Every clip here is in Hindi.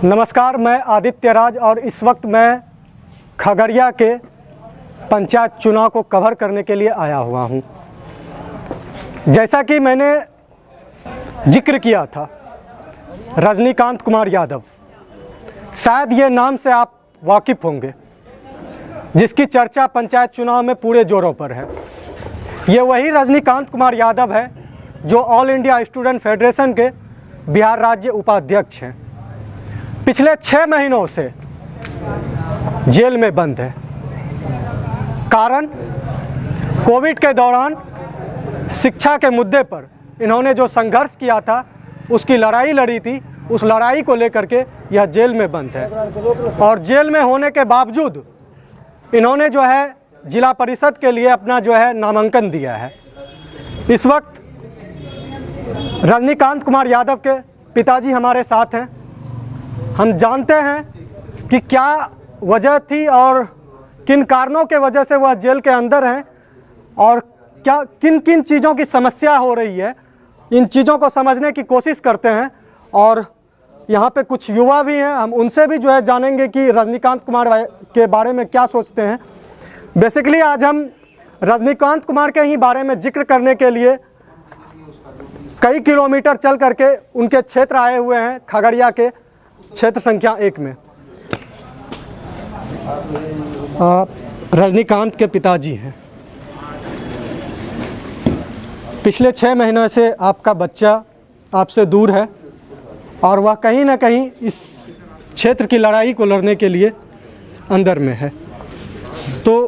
नमस्कार, मैं आदित्य राज और इस वक्त मैं खगड़िया के पंचायत चुनाव को कवर करने के लिए आया हुआ हूं। जैसा कि मैंने जिक्र किया था, रजनीकांत कुमार यादव, शायद ये नाम से आप वाकिफ़ होंगे, जिसकी चर्चा पंचायत चुनाव में पूरे जोरों पर है। ये वही रजनीकांत कुमार यादव है जो ऑल इंडिया स्टूडेंट फेडरेशन के बिहार राज्य उपाध्यक्ष हैं। पिछले 6 महीनों से जेल में बंद है। कारण, कोविड के दौरान शिक्षा के मुद्दे पर इन्होंने जो संघर्ष किया था, उसकी लड़ाई लड़ी थी, उस लड़ाई को लेकर के यह जेल में बंद है। और जेल में होने के बावजूद इन्होंने जो है जिला परिषद के लिए अपना जो है नामांकन दिया है। इस वक्त रजनीकांत कुमार यादव के पिताजी हमारे साथ हैं। हम जानते हैं कि क्या वजह थी और किन कारणों के वजह से वह जेल के अंदर हैं और क्या किन किन चीज़ों की समस्या हो रही है। इन चीज़ों को समझने की कोशिश करते हैं और यहाँ पे कुछ युवा भी हैं, हम उनसे भी जो है जानेंगे कि रजनीकांत कुमार के बारे में क्या सोचते हैं। बेसिकली आज हम रजनीकांत कुमार के ही बारे में जिक्र करने के लिए कई किलोमीटर चल करके उनके क्षेत्र आए हुए हैं। खगड़िया के क्षेत्र संख्या 1 में रजनीकांत के पिताजी हैं। पिछले 6 महीनों से आपका बच्चा आपसे दूर है और वह कहीं ना कहीं इस क्षेत्र की लड़ाई को लड़ने के लिए अंदर में है। तो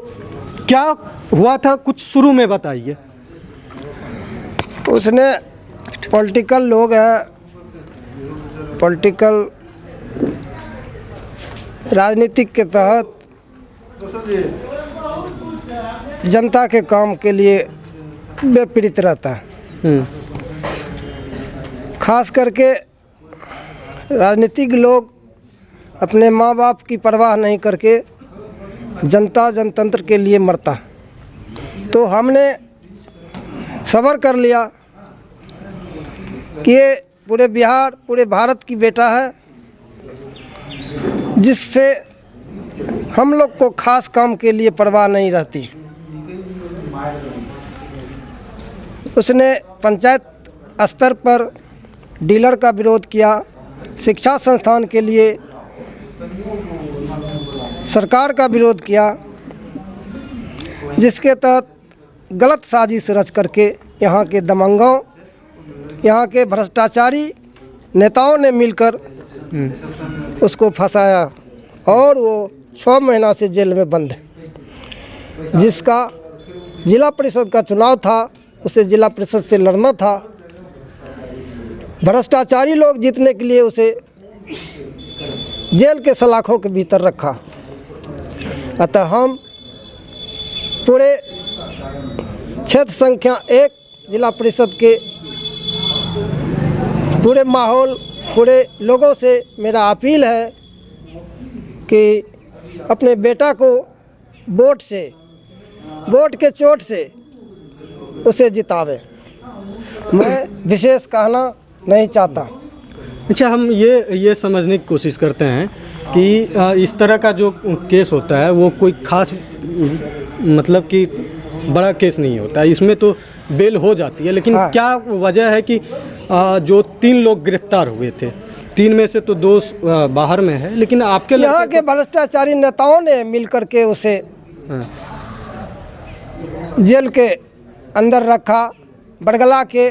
क्या हुआ था, कुछ शुरू में बताइए। उसने पॉलिटिकल लोग हैं, पॉलिटिकल राजनीतिक के तहत जनता के काम के लिए विपरीत रहता है। खास करके राजनीतिक लोग अपने माँ बाप की परवाह नहीं करके जनता जनतंत्र के लिए मरता। तो हमने सब्र कर लिया कि ये पूरे बिहार, पूरे भारत की बेटा है, जिससे हम लोग को खास काम के लिए परवाह नहीं रहती। उसने पंचायत स्तर पर डीलर का विरोध किया, शिक्षा संस्थान के लिए सरकार का विरोध किया, जिसके तहत गलत साजिश रच करके यहाँ के दबंगों, यहाँ के भ्रष्टाचारी नेताओं ने मिलकर उसको फंसाया और वो 6 महीना से जेल में बंद है। जिसका जिला परिषद का चुनाव था, उसे जिला परिषद से लड़ना था। भ्रष्टाचारी लोग जीतने के लिए उसे जेल के सलाखों के भीतर रखा। अतः हम पूरे क्षेत्र संख्या 1 जिला परिषद के पूरे माहौल, पूरे लोगों से मेरा अपील है कि अपने बेटा को वोट के चोट से उसे जितावे। मैं विशेष कहना नहीं चाहता। अच्छा, हम ये समझने की कोशिश करते हैं कि इस तरह का जो केस होता है वो कोई खास मतलब कि बड़ा केस नहीं होता है। इसमें तो बेल हो जाती है, लेकिन क्या वजह है कि जो 3 लोग गिरफ्तार हुए थे, 3 में से तो 2 बाहर में है, लेकिन आपके यहाँ के भ्रष्टाचारी नेताओं ने मिलकर के उसे जेल के अंदर रखा। बड़गला के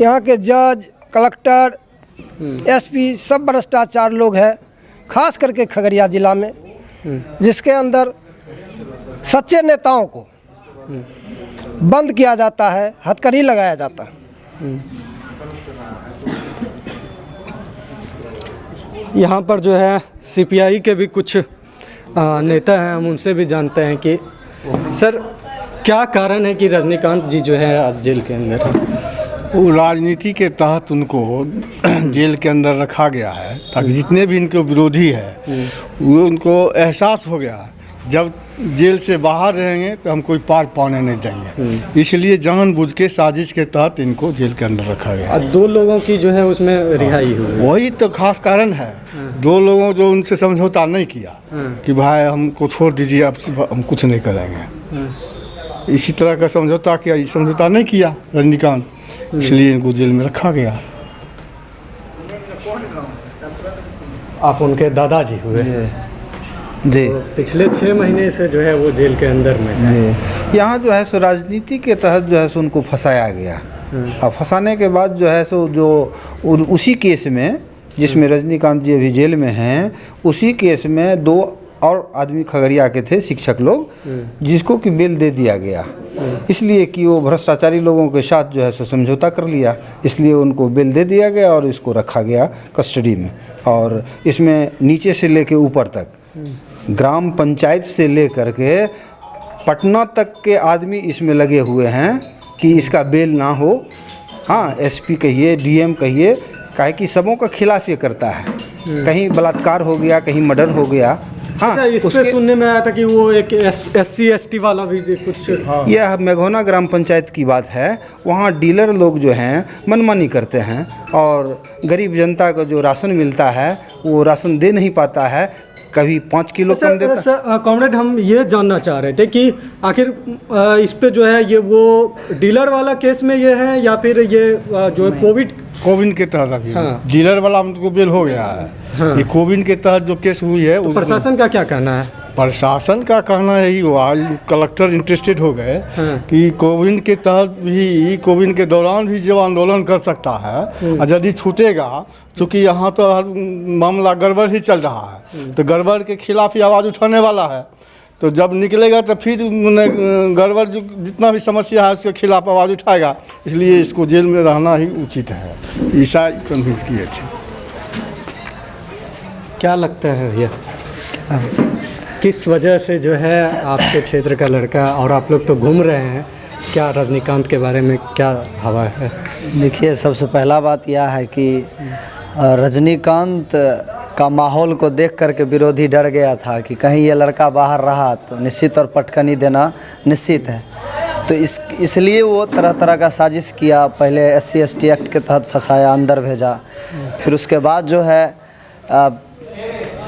यहाँ के जज, कलेक्टर, एसपी सब भ्रष्टाचार लोग हैं, खास करके खगड़िया जिला में, जिसके अंदर सच्चे नेताओं को बंद किया जाता है, हथकड़ी लगाया जाता है। यहाँ पर जो है सीपीआई के भी कुछ नेता हैं, हम उनसे भी जानते हैं कि सर क्या कारण है कि रजनीकांत जी जो है आज जेल के अंदर है। वो राजनीति के तहत उनको जेल के अंदर रखा गया है, ताकि जितने भी इनके विरोधी है वो उनको एहसास हो गया जब जेल से बाहर रहेंगे तो हम कोई पार पाने नहीं देंगे, इसलिए जानबूझ के साजिश के तहत इनको जेल के अंदर रखा गया। और 2 लोगों की जो है उसमें रिहाई हुई। वही तो खास कारण है। 2 लोगों जो उनसे समझौता नहीं किया कि भाई हमको छोड़ दीजिए, अब हम कुछ नहीं करेंगे, इसी तरह का समझौता किया। ये समझौता नहीं किया रजनीकांत, इसलिए इनको जेल में रखा गया। आप उनके दादाजी हुए। जी तो पिछले 6 महीने से जो है वो जेल के अंदर में है। जी, यहाँ जो है सो राजनीति के तहत जो है सो उनको फंसाया गया। और फंसाने के बाद जो है सो जो उसी केस में जिसमें रजनीकांत जी अभी जेल में हैं, उसी केस में 2 और आदमी खगड़िया के थे, शिक्षक लोग, जिसको कि बेल दे दिया गया, इसलिए कि वो भ्रष्टाचारी लोगों के साथ जो है सो समझौता कर लिया, इसलिए उनको बेल दे दिया गया और इसको रखा गया कस्टडी में। और इसमें नीचे से लेके ऊपर तक, ग्राम पंचायत से लेकर के पटना तक के आदमी इसमें लगे हुए हैं कि इसका बेल ना हो। हाँ, एसपी कहिए, डीएम कहिए, काहे कि सबों का खिलाफ ये करता है। कहीं बलात्कार हो गया, कहीं मर्डर हो गया। हाँ, अच्छा, इस पे सुनने में आया था कि वो एक SC ST वाला भी कुछ। यह मेघोना ग्राम पंचायत की बात है। वहाँ डीलर लोग जो हैं मनमानी करते हैं और गरीब जनता को जो राशन मिलता है वो राशन दे नहीं पाता है, कभी 5 किलो कम देता। अच्छा कॉमरेड, हम ये जानना चाह रहे थे कि आखिर इस पे जो है ये वो डीलर वाला केस में ये है या फिर ये जो कोविड के तहत अभी हाँ। डीलर वाला हमको बेल हो गया है। हाँ। ये कोविड के तहत जो केस हुई है, तो प्रशासन का क्या कहना है? प्रशासन का कहना यही हुआ, कलेक्टर इंटरेस्टेड हो गए हाँ। कि कोविड के तहत भी, कोविड के दौरान भी जो आंदोलन कर सकता है, और यदि छूटेगा, क्योंकि यहाँ तो हर मामला गड़बड़ ही चल रहा है, तो गड़बड़ के खिलाफ ही आवाज़ उठाने वाला है। तो जब निकलेगा तो फिर गड़बड़ जो जितना भी समस्या है उसके खिलाफ आवाज़ उठाएगा, इसलिए इसको जेल में रहना ही उचित है। ऐसा कन्विंस किए थे। क्या लगता है भैया, किस वजह से जो है आपके क्षेत्र का लड़का, और आप लोग तो घूम रहे हैं, क्या रजनीकांत के बारे में क्या हवा है? देखिए, सबसे पहला बात यह है कि रजनीकांत का माहौल को देख करके विरोधी डर गया था कि कहीं ये लड़का बाहर रहा तो निश्चित तौर पटकनी देना निश्चित है। तो इसलिए वो तरह तरह का साजिश किया। पहले SC ST एक्ट के तहत फंसाया, अंदर भेजा, फिर उसके बाद जो है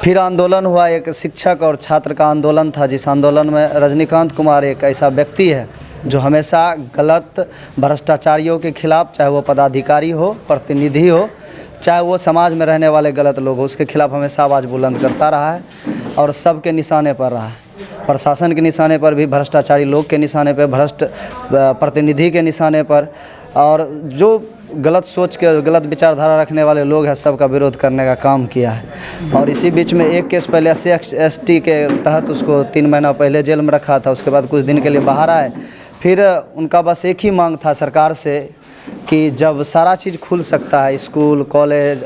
फिर आंदोलन हुआ। एक शिक्षक और छात्र का आंदोलन था, जिस आंदोलन में रजनीकांत कुमार एक ऐसा व्यक्ति है जो हमेशा गलत भ्रष्टाचारियों के खिलाफ, चाहे वो पदाधिकारी हो, प्रतिनिधि हो, चाहे वो समाज में रहने वाले गलत लोग हो, उसके खिलाफ हमेशा आवाज़ बुलंद करता रहा है और सबके निशाने पर रहा है। प्रशासन के निशाने पर भी, भ्रष्टाचारी लोग के निशाने पर, भ्रष्ट प्रतिनिधि के निशाने पर, और जो गलत सोच के, गलत विचारधारा रखने वाले लोग हैं, सबका विरोध करने का काम किया है। और इसी बीच में एक केस पहले SC ST के तहत उसको 3 महीना पहले जेल में रखा था, उसके बाद कुछ दिन के लिए बाहर आए। फिर उनका बस एक ही मांग था सरकार से कि जब सारा चीज़ खुल सकता है, स्कूल, कॉलेज,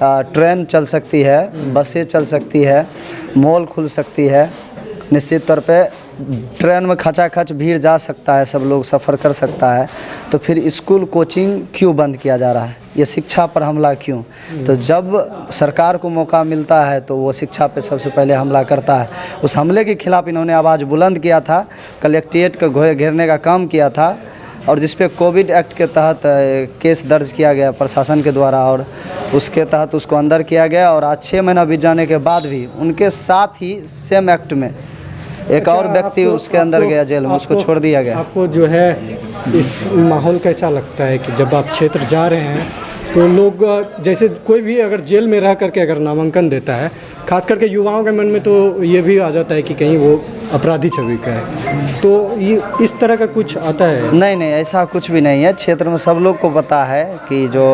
ट्रेन चल सकती है, बसें चल सकती है, मॉल खुल सकती है, निश्चित तौर पे ट्रेन में खचाखच भीड़ जा सकता है, सब लोग सफ़र कर सकता है, तो फिर स्कूल, कोचिंग क्यों बंद किया जा रहा है? ये शिक्षा पर हमला क्यों? तो जब सरकार को मौका मिलता है तो वो शिक्षा पे सबसे पहले हमला करता है। उस हमले के खिलाफ इन्होंने आवाज़ बुलंद किया था, कलेक्ट्रेट को घेरने का काम किया था, और जिस पे कोविड एक्ट के तहत केस दर्ज किया गया प्रशासन के द्वारा, और उसके तहत उसको अंदर किया गया। और आज 6 महीना बीत जाने के बाद भी उनके साथ ही सेम एक्ट में एक और व्यक्ति उसके अंदर गया जेल में, उसको छोड़ दिया गया। आपको जो है इस माहौल कैसा लगता है कि जब आप क्षेत्र जा रहे हैं तो लोग, जैसे कोई भी अगर जेल में रह करके अगर नामांकन देता है, खास करके युवाओं के मन में तो ये भी आ जाता है कि कहीं वो अपराधी छवि का है, तो ये इस तरह का कुछ आता है? नहीं, ऐसा कुछ भी नहीं है। क्षेत्र में सब लोग को पता है कि जो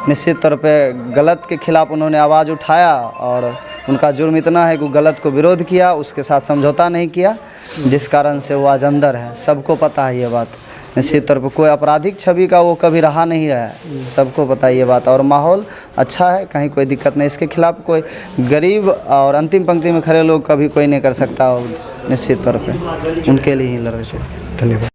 निश्चित तौर पे गलत के खिलाफ उन्होंने आवाज़ उठाया, और उनका जुर्म इतना है कि गलत को विरोध किया, उसके साथ समझौता नहीं किया, जिस कारण से वो आज अंदर है। सबको पता है ये बात। निश्चित तौर पर कोई आपराधिक छवि का वो कभी रहा नहीं रहा है, सबको पता है ये बात। और माहौल अच्छा है, कहीं कोई दिक्कत नहीं। इसके खिलाफ कोई गरीब और अंतिम पंक्ति में खड़े लोग कभी कोई नहीं कर सकता, और निश्चित तौर पे उनके लिए ही लड़ रहे। धन्यवाद।